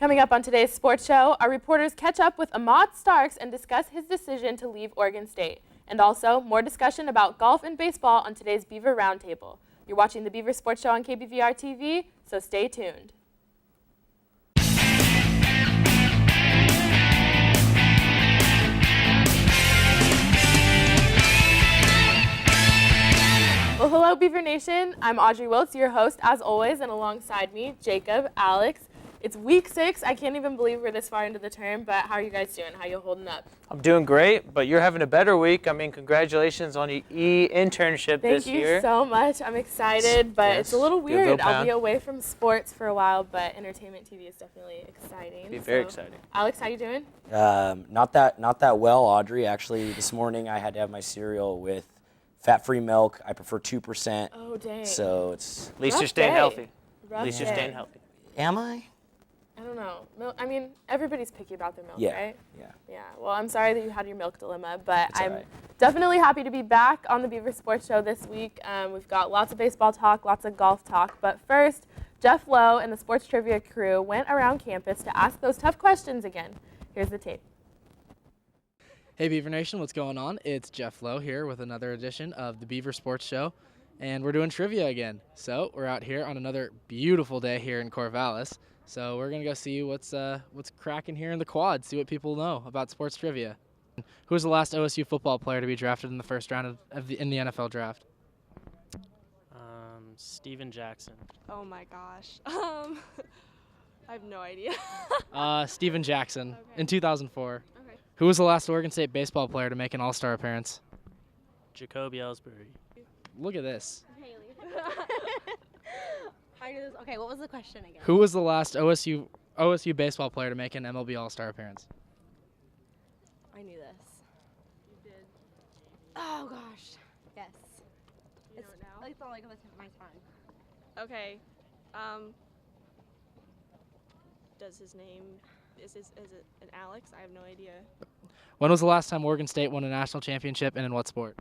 Coming up on today's sports show, our reporters catch up with Ahmad Starks and discuss his decision to leave Oregon State. And also, more discussion about golf and baseball on today's Beaver Roundtable. You're watching the Beaver Sports Show on KBVR TV, so stay tuned. Well, hello, Beaver Nation. I'm Audrey Wiltz, your host, as always, and alongside me, Jacob, Alex. It's week 6. I can't even believe we're this far into the term, but how are you guys doing? How are you holding up? I'm doing great, but you're having a better week. I mean, congratulations on your e-internship this year. Thank you so much. I'm excited, but it's a little weird. I'll be away from sports for a while, but entertainment TV is definitely exciting. It'll be very exciting. Alex, how you doing? Not that well, Audrey. Actually, this morning I had to have my cereal with fat-free milk. I prefer 2%. Oh, dang. So it's... At least you're staying healthy. At least you're staying healthy. Am I? I don't know. I mean, everybody's picky about their milk, right? Yeah. Well, I'm sorry that you had your milk dilemma, but It's I'm all right. definitely happy to be back on the Beaver Sports Show this week. We've got lots of baseball talk, lots of golf talk, but first, Jeff Lowe and the sports trivia crew went around campus to ask those tough questions again. Here's the tape. Hey Beaver Nation, what's going on? It's Jeff Lowe here with another edition of the Beaver Sports Show, and we're doing trivia again. So we're out here on another beautiful day here in Corvallis. So we're gonna go see what's cracking here in the quad, see what people know about sports trivia. Who was the last OSU football player to be drafted in the first round in the NFL draft? Steven Jackson. Oh my gosh. I have no idea. Steven Jackson in 2004. Okay. Who was the last Oregon State baseball player to make an All-Star appearance? Jacoby Ellsbury. Look at this. I knew this. Okay, what was the question again? Who was the last OSU baseball player to make an MLB All-Star appearance? I knew this. You did. Oh gosh. Yes. You know it now? It's not like on the tip of my tongue. Okay. Does his name is it an Alex? I have no idea. When was the last time Oregon State won a national championship, and in what sport?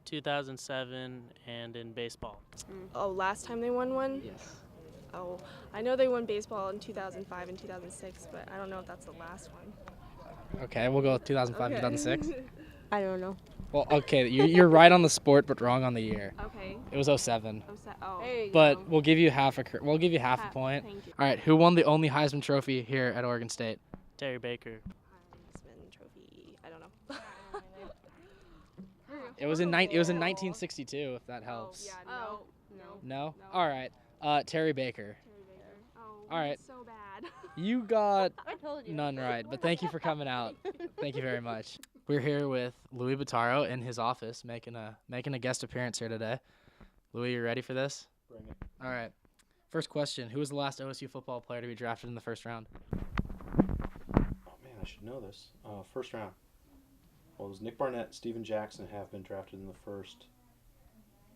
2007 and in baseball. Oh, last time they won one? Yes. Oh, I know they won baseball in 2005 and 2006, but I don't know if that's the last one. Okay, we'll go with 2005, 2006. I don't know. Well, okay, you're right on the sport, but wrong on the year. Okay. It was 07. Oh. There you But go. we'll give you half a point. Thank you. All right, who won the only Heisman Trophy here at Oregon State? Terry Baker. Heisman Trophy. I don't know. It was in 1962, if that helps. Oh, yeah, no. No? All right. Terry Baker. Oh, All right. so bad. You got I told you. none right, but thank you for coming out. Thank you very much. We're here with Louis Bottaro in his office, making a guest appearance here today. Louis, you ready for this? Bring it. All right. First question: who was the last OSU football player to be drafted in the first round? Oh man, I should know this. First round. Well, it was Nick Barnett, Steven Jackson have been drafted in the first.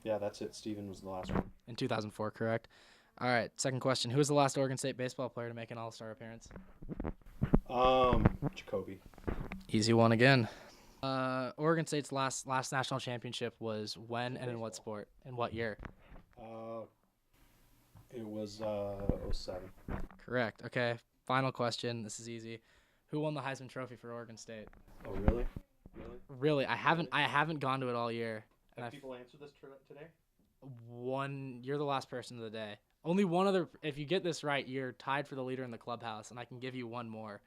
Yeah, that's it. Steven was the last one. In 2004, correct. All right. Second question: who was the last Oregon State baseball player to make an All-Star appearance? Jacoby. Easy one again. Oregon State's last national championship was when and in what sport? In what year? It was 07. Correct. Okay. Final question. This is easy. Who won the Heisman Trophy for Oregon State? Oh really? Really? Really, I haven't gone to it all year. And Have people answered this today? You're the last person of the day. Only one other. If you get this right, you're tied for the leader in the clubhouse, and I can give you one more.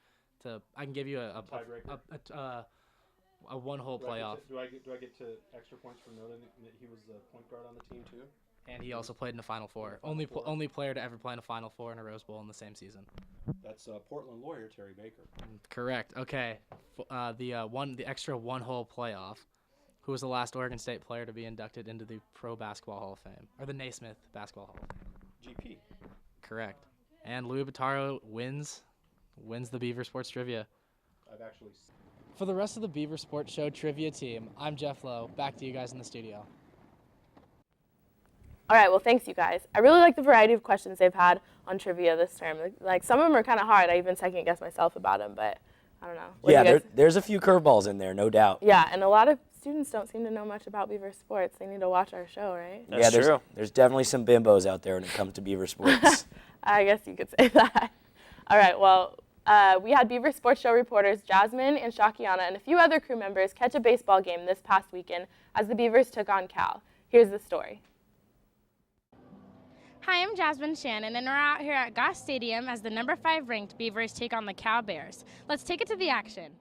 I can give you a one-hole playoff. Do I get to extra points for noting that he was the point guard on the team too? And he also played in the Final Four. Only player to ever play in a Final Four in a Rose Bowl in the same season. That's Portland lawyer Terry Baker. Correct. Okay. The extra one-hole playoff. Who was the last Oregon State player to be inducted into the Pro Basketball Hall of Fame, or the Naismith Basketball Hall of Fame? GP. Correct. And Louis Bottaro wins the Beaver Sports Trivia. I've actually. For the rest of the Beaver Sports Show trivia team, I'm Jeff Lowe. Back to you guys in the studio. All right, well, thanks, you guys. I really like the variety of questions they've had on trivia this term. Like, some of them are kind of hard. I even second-guess myself about them, but I don't know. Yeah, there's a few curveballs in there, no doubt. Yeah, and a lot of students don't seem to know much about Beaver sports. They need to watch our show, right? That's true. There's definitely some bimbos out there when it comes to Beaver sports. I guess you could say that. All right, well, we had Beaver Sports Show reporters Jasmine and Shakiana and a few other crew members catch a baseball game this past weekend as the Beavers took on Cal. Here's the story. Hi, I'm Jasmine Shannon, and we're out here at Goss Stadium as the number 5 ranked Beavers take on the Cal Bears. Let's take it to the action.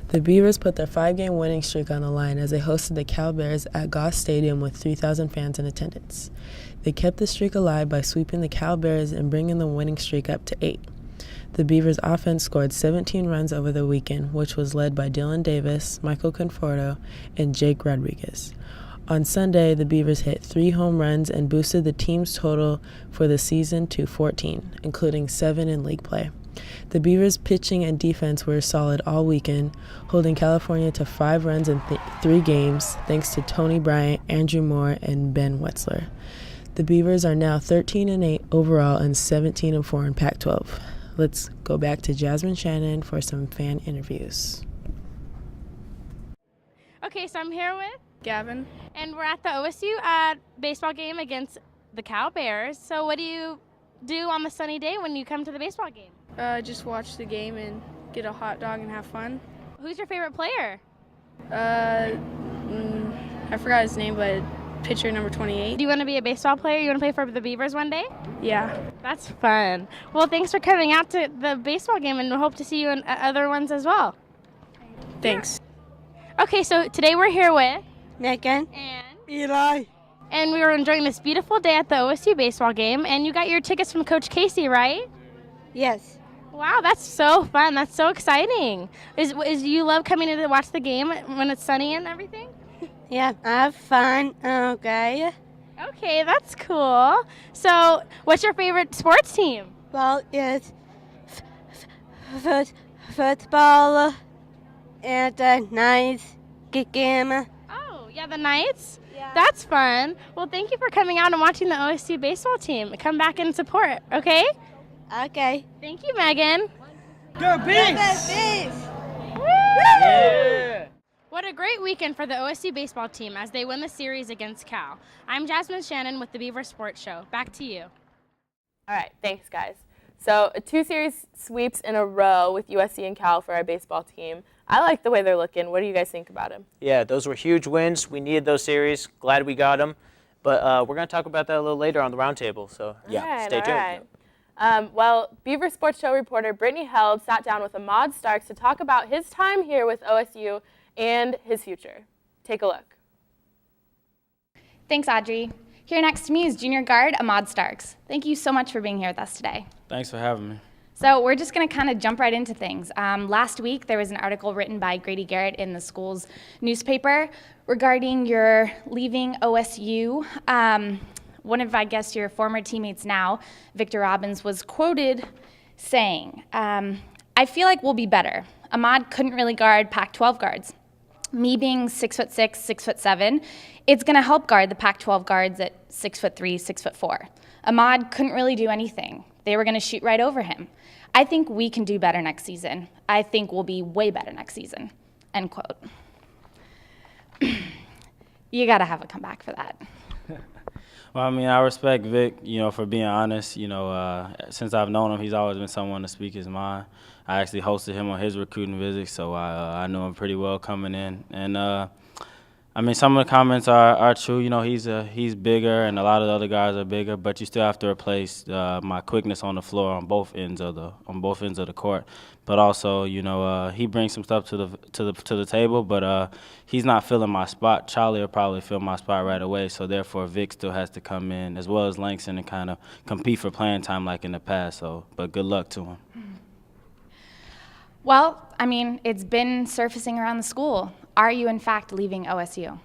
The Beavers put their 5-game winning streak on the line as they hosted the Cal Bears at Goss Stadium with 3,000 fans in attendance. They kept the streak alive by sweeping the Cal Bears and bringing the winning streak up to 8. The Beavers' offense scored 17 runs over the weekend, which was led by Dylan Davis, Michael Conforto, and Jake Rodriguez. On Sunday, the Beavers hit 3 home runs and boosted the team's total for the season to 14, including 7 in league play. The Beavers' pitching and defense were solid all weekend, holding California to 5 runs in 3 games, thanks to Tony Bryant, Andrew Moore, and Ben Wetzler. The Beavers are now 13-8 overall and 17-4 in Pac-12. Let's go back to Jasmine Shannon for some fan interviews. Okay, so I'm here with Gavin. and we're at the OSU baseball game against the Cal Bears. So what do you do on the sunny day when you come to the baseball game? Just watch the game and get a hot dog and have fun. Who's your favorite player? I forgot his name, but pitcher number 28. Do you want to be a baseball player? You want to play for the Beavers one day? Yeah. That's fun. Well, thanks for coming out to the baseball game, and we hope to see you in other ones as well. Thanks. Okay, so today we're here with Megan. and Eli. and we were enjoying this beautiful day at the OSU baseball game, and you got your tickets from Coach Casey, right? Yes. Wow, that's so fun. That's so exciting. Is you love coming in to watch the game when it's sunny and everything? Yeah, have fun. Okay. Okay, that's cool. So, what's your favorite sports team? Well, it's football and a nice game. Oh, yeah, the Knights? Yeah. That's fun. Well, thank you for coming out and watching the OSU baseball team. Come back and support, okay? Okay. Thank you, Megan. Go Bees! Yeah. What a great weekend for the OSU baseball team as they win the series against Cal. I'm Jasmine Shannon with the Beaver Sports Show. Back to you. All right, thanks, guys. So 2 series sweeps in a row with USC and Cal for our baseball team. I like the way they're looking. What do you guys think about them? Yeah, those were huge wins. We needed those series. Glad we got them. But we're going to talk about that a little later on the roundtable. So, yeah, stay tuned. Right. Well, Beaver Sports Show reporter Brittany Held sat down with Ahmad Starks to talk about his time here with OSU and his future. Take a look. Thanks, Audrey. Here next to me is junior guard Ahmad Starks. Thank you so much for being here with us today. Thanks for having me. So we're just going to kind of jump right into things. Last week, there was an article written by Grady Garrett in the school's newspaper regarding your leaving OSU. One of, I guess, your former teammates now, Victor Robbins, was quoted saying, I feel like we'll be better. Ahmad couldn't really guard Pac-12 guards. Me being 6'6", 6'7", it's going to help guard the Pac-12 guards at 6'3", 6'4". Ahmad couldn't really do anything. They were going to shoot right over him. I think we can do better next season. I think we'll be way better next season. End quote. You got to have a comeback for that. Well, I mean, I respect Vic, for being honest. Since I've known him, he's always been someone to speak his mind. I actually hosted him on his recruiting visit, so I knew him pretty well coming in. And I mean, some of the comments are true. He's bigger, and a lot of the other guys are bigger, but you still have to replace my quickness on the floor on both ends of the court. But also, he brings some stuff to the table, but he's not filling my spot. Charlie will probably fill my spot right away, so therefore Vic still has to come in as well as Langston and kind of compete for playing time like in the past. But good luck to him. Well, I mean, it's been surfacing around the school. Are you, in fact, leaving OSU?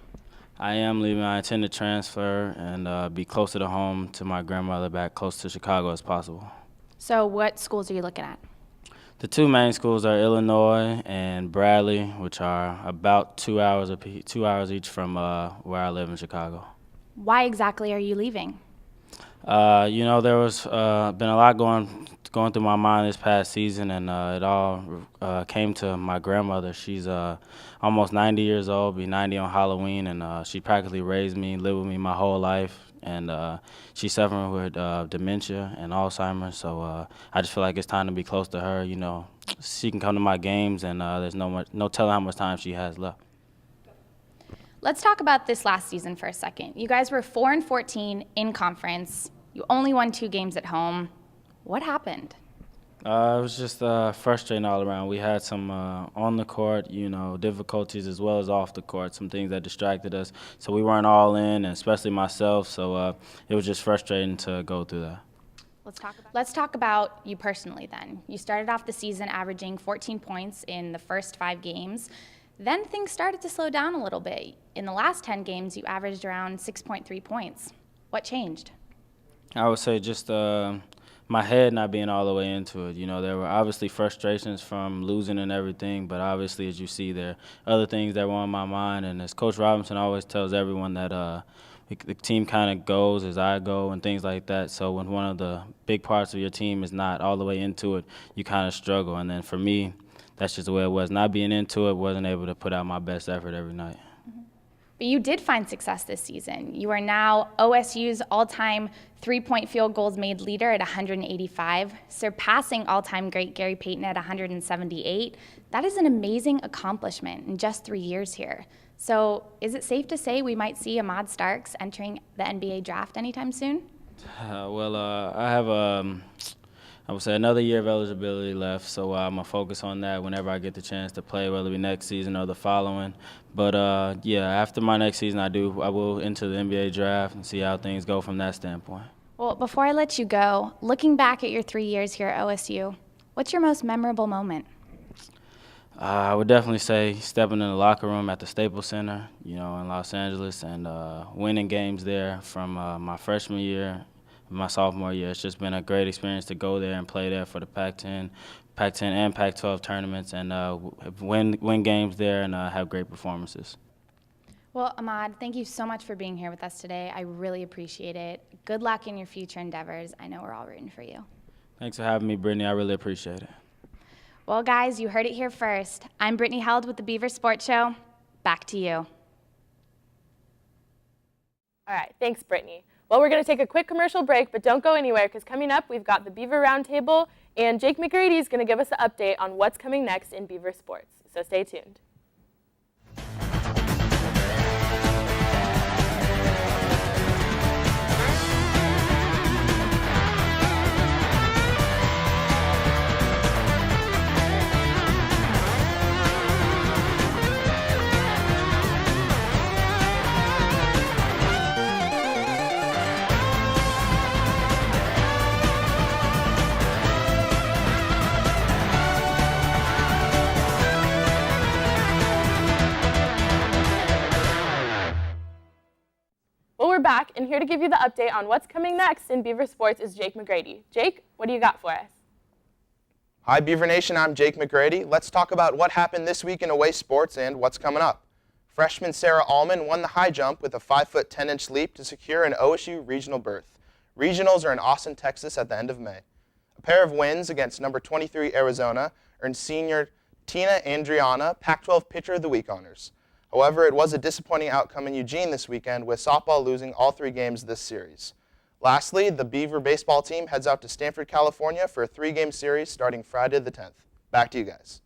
I am leaving. I intend to transfer and be closer to home, to my grandmother, back close to Chicago as possible. So what schools are you looking at? The 2 main schools are Illinois and Bradley, which are about 2 hours each from where I live in Chicago. Why exactly are you leaving? There was been a lot going through my mind this past season, and it all came to my grandmother. She's almost 90 years old, be 90 on Halloween, and she practically raised me, lived with me my whole life, and she's suffering with dementia and Alzheimer's. So I just feel like it's time to be close to her. You know, she can come to my games, and there's no telling how much time she has left. Let's talk about this last season for a second. You guys were 4-14 in conference. You only won 2 games at home. What happened? It was just frustrating all around. We had some on the court, difficulties as well as off the court, some things that distracted us. So we weren't all in, and especially myself. So it was just frustrating to go through that. Let's talk about you personally then. You started off the season averaging 14 points in the first 5 games. Then things started to slow down a little bit. In the last 10 games, you averaged around 6.3 points. What changed? I would say just my head not being all the way into it. There were obviously frustrations from losing and everything, but obviously, as you see, there are other things that were on my mind. And as Coach Robinson always tells everyone that the team kind of goes as I go and things like that. So when one of the big parts of your team is not all the way into it, you kind of struggle. And then for me, that's just the way it was. Not being into it, wasn't able to put out my best effort every night. But you did find success this season. You are now OSU's all-time 3-point field goals made leader at 185, surpassing all-time great Gary Payton at 178. That is an amazing accomplishment in just 3 years here. So is it safe to say we might see Ahmad Starks entering the NBA draft anytime soon? I have I would say another year of eligibility left, so I'm going to focus on that whenever I get the chance to play, whether it be next season or the following. But, after my next season, I will enter the NBA draft and see how things go from that standpoint. Well, before I let you go, looking back at your 3 years here at OSU, what's your most memorable moment? I would definitely say stepping in the locker room at the Staples Center, in Los Angeles, and winning games there from my freshman year, my sophomore year. It's just been a great experience to go there and play there for the Pac-10 and Pac-12 tournaments, and win games there and have great performances. Well, Ahmad, thank you so much for being here with us today. I really appreciate it. Good luck in your future endeavors. I know we're all rooting for you. Thanks for having me, Brittany. I really appreciate it. Well, guys, you heard it here first. I'm Brittany Held with the Beaver Sports Show. Back to you. All right, thanks, Brittany. Well, we're going to take a quick commercial break, but don't go anywhere, because coming up, we've got the Beaver Roundtable, and Jake McGrady is going to give us an update on what's coming next in Beaver sports. So stay tuned. Well, we're back, and here to give you the update on what's coming next in Beaver Sports is Jake McGrady. Jake, what do you got for us? Hi, Beaver Nation. I'm Jake McGrady. Let's talk about what happened this week in away sports and what's coming up. Freshman Sarah Allman won the high jump with a 5-foot 10-inch leap to secure an OSU regional berth. Regionals are in Austin, Texas at the end of May. A pair of wins against number 23 Arizona earned senior Tina Andriana Pac-12 Pitcher of the Week honors. However, it was a disappointing outcome in Eugene this weekend, with softball losing all 3 games this series. Lastly, the Beaver baseball team heads out to Stanford, California for a 3-game series starting Friday the 10th. Back to you guys.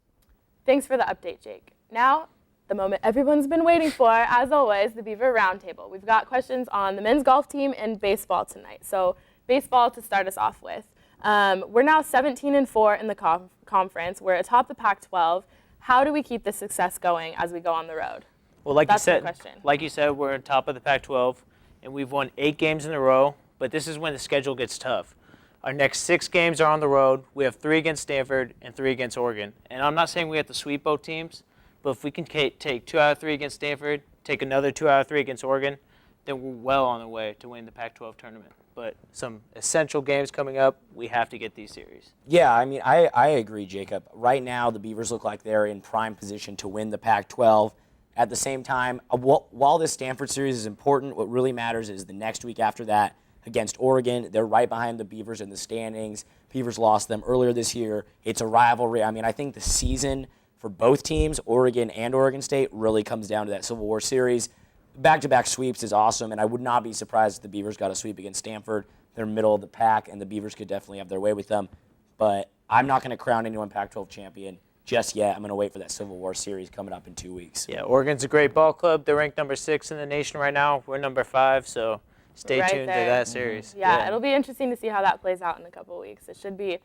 Thanks for the update, Jake. Now, the moment everyone's been waiting for, as always, the Beaver Roundtable. We've got questions on the men's golf team and baseball tonight. So baseball to start us off with. We're now 17-4 in the conference. We're atop the Pac-12. How do we keep this success going as we go on the road? Well, like you said, we're on top of the Pac-12, and we've won 8 games in a row, but this is when the schedule gets tough. Our next 6 games are on the road. We have 3 against Stanford and 3 against Oregon. And I'm not saying we have to sweep both teams, but if we can take 2 out of 3 against Stanford, take another 2 out of 3 against Oregon, then we're well on the way to win the Pac-12 tournament. But some essential games coming up, we have to get these series. Yeah, I mean, I agree, Jacob. Right now, the Beavers look like they're in prime position to win the Pac-12. At the same time, while this Stanford series is important, what really matters is the next week after that against Oregon. They're right behind the Beavers in the standings. Beavers lost them earlier this year. It's a rivalry. I mean, I think the season for both teams, Oregon and Oregon State, really comes down to that Civil War series. back-to-back sweeps is awesome, and I would not be surprised if the Beavers got a sweep against Stanford. They're middle of the pack, and the Beavers could definitely have their way with them. But I'm not going to crown anyone Pac-12 champion just yet. I'm going to wait for that Civil War series coming up in 2 weeks. Yeah, Oregon's a great ball club. They're ranked number 6 in the nation right now. We're number 5, so stay Right tuned there. to that series. Yeah, it'll be interesting to see how that plays out in a couple of weeks. It should be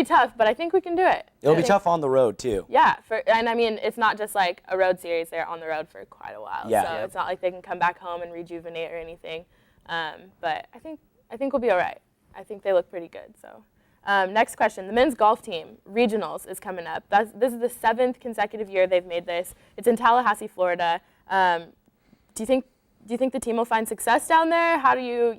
tough, but I think we can do it. It'll be tough on the road, too. Yeah, and I mean, it's not just like a road series. They're on the road for quite a while. Yeah. So it's not like they can come back home and rejuvenate or anything. But I think we'll be all right. I think they look pretty good. So next question. The men's golf team, regionals, is coming up. This is the 7th consecutive year they've made this. It's in Tallahassee, Florida. Do you think the team will find success down there? How do you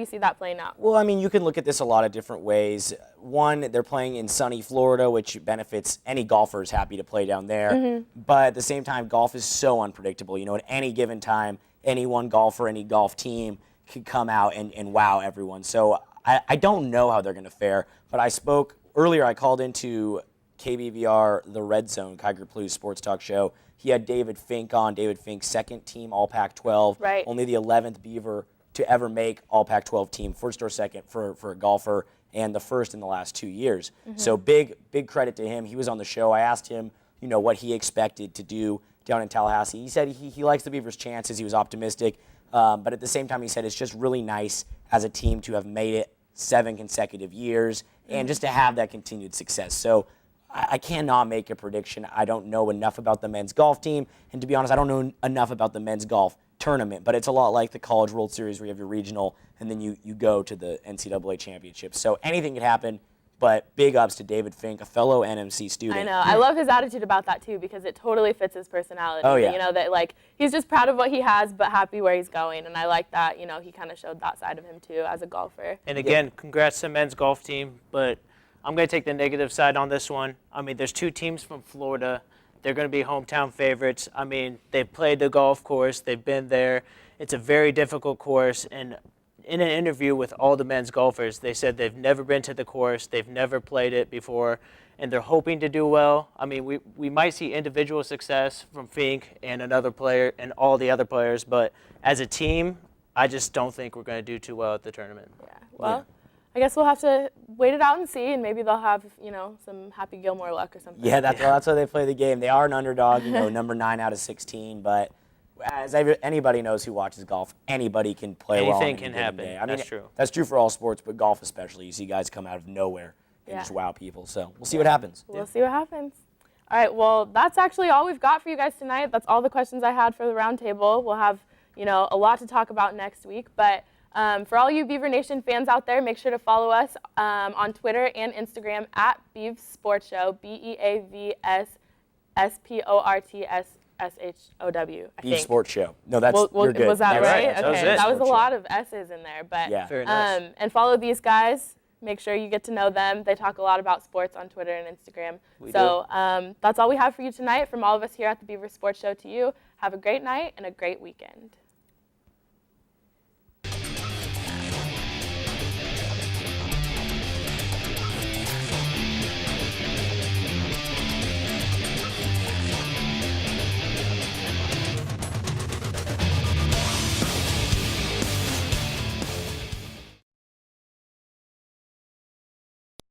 see that playing out? Well, I mean, you can look at this a lot of different ways. One, they're playing in sunny Florida, which benefits any golfers happy to play down there. Mm-hmm. But at the same time, golf is so unpredictable. You know, at any given time, any one golfer, any golf team could come out and wow everyone. So I don't know how they're going to fare. But I spoke earlier, I called into KBVR, the Red Zone, Kiger Blues Sports Talk Show. He had David Fink on. David Fink, second team All Pac-12. Right. Only the 11th Beaver to ever make All Pac-12 team, first or second for a golfer, and the first in the last 2 years. Mm-hmm. So big credit to him. He was on the show. I asked him, what he expected to do down in Tallahassee. He said he likes the Beavers' chances. He was optimistic. But at the same time, he said it's just really nice as a team to have made it 7 consecutive years and just to have that continued success. So I cannot make a prediction. I don't know enough about the men's golf team. And to be honest, I don't know enough about the men's golf tournament. But it's a lot like the College World Series where you have your regional and then you go to the NCAA championship. So anything could happen. But big ups to David Fink, a fellow NMC student. I know. I love his attitude about that, too, because it totally fits his personality. Oh, yeah. That, he's just proud of what he has, but happy where he's going. And I like that, he kind of showed that side of him, too, as a golfer. And again, congrats to the men's golf team, but I'm going to take the negative side on this one. I mean, there's 2 teams from Florida. They're going to be hometown favorites. I mean, they've played the golf course. They've been there. It's a very difficult course, and in an interview with all the men's golfers, they said they've never been to the course, they've never played it before, and they're hoping to do well. I mean, we might see individual success from Fink and another player and all the other players, but as a team, I just don't think we're going to do too well at the tournament. Yeah. Well, I guess we'll have to wait it out and see, and maybe they'll have, some Happy Gilmore luck or something. Yeah, that's how they play the game. They are an underdog, number 9 out of 16, but as anybody knows who watches golf, anybody can play well. Anything can happen. Day. I mean, that's true. That's true for all sports, but golf especially. You see guys come out of nowhere and just wow people. So we'll see what happens. We'll see what happens. All right, well, that's actually all we've got for you guys tonight. That's all the questions I had for the roundtable. We'll have, a lot to talk about next week. But for all you Beaver Nation fans out there, make sure to follow us on Twitter and Instagram at Beav Sports Show, BeavSportsShow. Beav Sports Show. No, that's you're good. Was that right? That Okay, was it. that was a lot of S's in there, but yeah. Very nice. And follow these guys. Make sure you get to know them. They talk a lot about sports on Twitter and Instagram. That's all we have for you tonight. From all of us here at the Beaver Sports Show to you, have a great night and a great weekend.